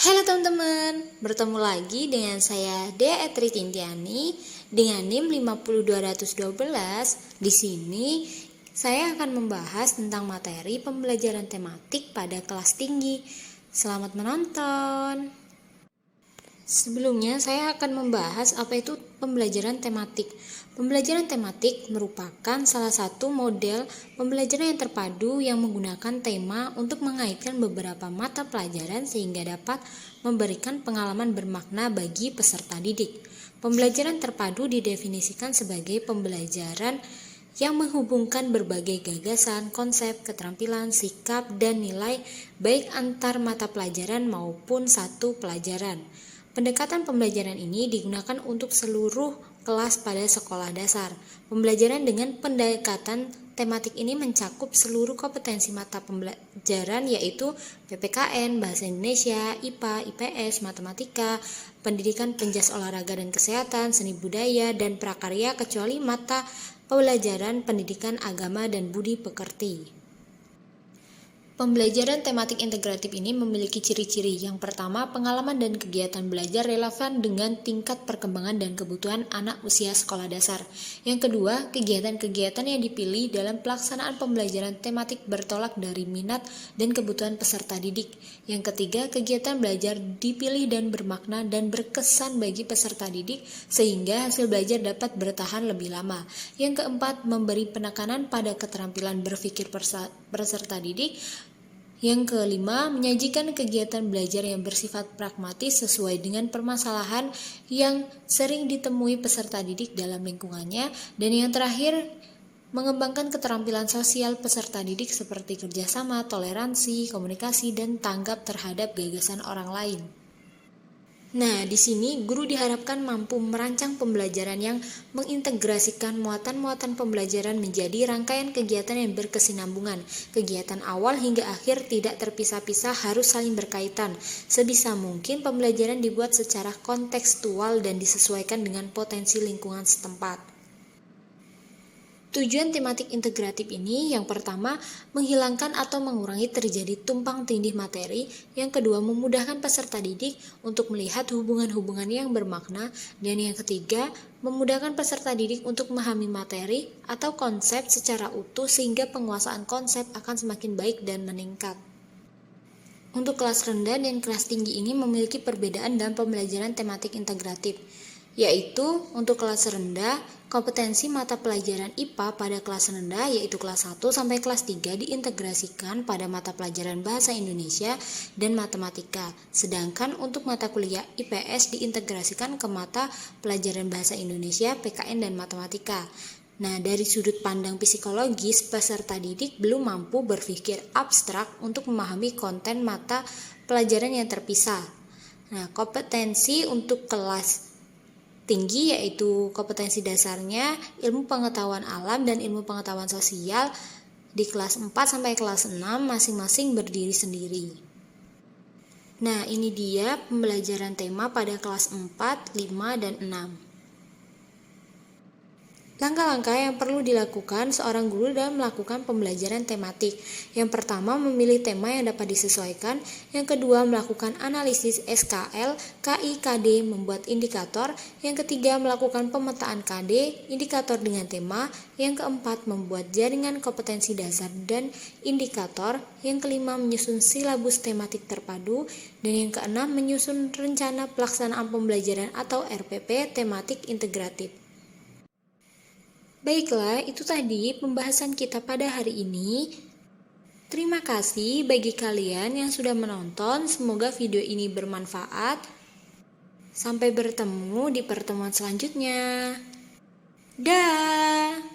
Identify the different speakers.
Speaker 1: Halo teman-teman, bertemu lagi dengan saya Dea Etri Tintiani dengan NIM 50212. Di sini saya akan membahas tentang materi pembelajaran tematik pada kelas tinggi. Selamat menonton. Sebelumnya saya akan membahas apa itu pembelajaran tematik. Pembelajaran tematik merupakan salah satu model pembelajaran yang terpadu yang menggunakan tema untuk mengaitkan beberapa mata pelajaran sehingga dapat memberikan pengalaman bermakna bagi peserta didik. Pembelajaran terpadu didefinisikan sebagai pembelajaran yang menghubungkan berbagai gagasan, konsep, keterampilan, sikap, dan nilai baik antar mata pelajaran maupun satu pelajaran. Pendekatan pembelajaran ini digunakan untuk seluruh kelas pada sekolah dasar. Pembelajaran dengan pendekatan tematik ini mencakup seluruh kompetensi mata pembelajaran yaitu PPKN, Bahasa Indonesia, IPA, IPS, Matematika, Pendidikan Penjas Olahraga dan Kesehatan, Seni Budaya, dan Prakarya kecuali mata pembelajaran Pendidikan Agama dan Budi Pekerti. Pembelajaran tematik integratif ini memiliki ciri-ciri. Yang pertama, pengalaman dan kegiatan belajar relevan dengan tingkat perkembangan dan kebutuhan anak usia sekolah dasar. Yang kedua, kegiatan-kegiatan yang dipilih dalam pelaksanaan pembelajaran tematik bertolak dari minat dan kebutuhan peserta didik. Yang ketiga, kegiatan belajar dipilih dan bermakna dan berkesan bagi peserta didik sehingga hasil belajar dapat bertahan lebih lama. Yang keempat, memberi penekanan pada keterampilan berpikir peserta didik. Yang kelima, menyajikan kegiatan belajar yang bersifat pragmatis sesuai dengan permasalahan yang sering ditemui peserta didik dalam lingkungannya. Dan yang terakhir, mengembangkan keterampilan sosial peserta didik seperti kerjasama, toleransi, komunikasi, dan tanggap terhadap gagasan orang lain. Nah, di sini guru diharapkan mampu merancang pembelajaran yang mengintegrasikan muatan-muatan pembelajaran menjadi rangkaian kegiatan yang berkesinambungan. Kegiatan awal hingga akhir tidak terpisah-pisah harus saling berkaitan. Sebisa mungkin pembelajaran dibuat secara kontekstual dan disesuaikan dengan potensi lingkungan setempat. Tujuan tematik integratif ini yang pertama, menghilangkan atau mengurangi terjadi tumpang tindih materi. Yang kedua, memudahkan peserta didik untuk melihat hubungan-hubungan yang bermakna. Dan yang ketiga, memudahkan peserta didik untuk memahami materi atau konsep secara utuh sehingga penguasaan konsep akan semakin baik dan meningkat. Untuk kelas rendah dan kelas tinggi ini memiliki perbedaan dalam pembelajaran tematik integratif, yaitu untuk kelas rendah, kompetensi mata pelajaran IPA pada kelas rendah yaitu kelas 1 sampai kelas 3 diintegrasikan pada mata pelajaran Bahasa Indonesia dan Matematika. Sedangkan untuk mata kuliah IPS diintegrasikan ke mata pelajaran Bahasa Indonesia, PKN, dan Matematika. Nah, dari sudut pandang psikologis, peserta didik belum mampu berpikir abstrak untuk memahami konten mata pelajaran yang terpisah. Nah, kompetensi untuk kelas tinggi yaitu kompetensi dasarnya ilmu pengetahuan alam dan ilmu pengetahuan sosial di kelas 4 sampai kelas 6 masing-masing berdiri sendiri. Nah, ini dia pembelajaran tema pada kelas 4, 5, dan 6. Langkah-langkah yang perlu dilakukan seorang guru dalam melakukan pembelajaran tematik. Yang pertama, memilih tema yang dapat disesuaikan. Yang kedua, melakukan analisis SKL, KI, KD, membuat indikator. Yang ketiga, melakukan pemetaan KD, indikator dengan tema. Yang keempat, membuat jaringan kompetensi dasar dan indikator. Yang kelima, menyusun silabus tematik terpadu. Dan yang keenam, menyusun rencana pelaksanaan pembelajaran atau RPP tematik integratif. Baiklah, itu tadi pembahasan kita pada hari ini. Terima kasih bagi kalian yang sudah menonton. Semoga video ini bermanfaat. Sampai bertemu di pertemuan selanjutnya. Dah.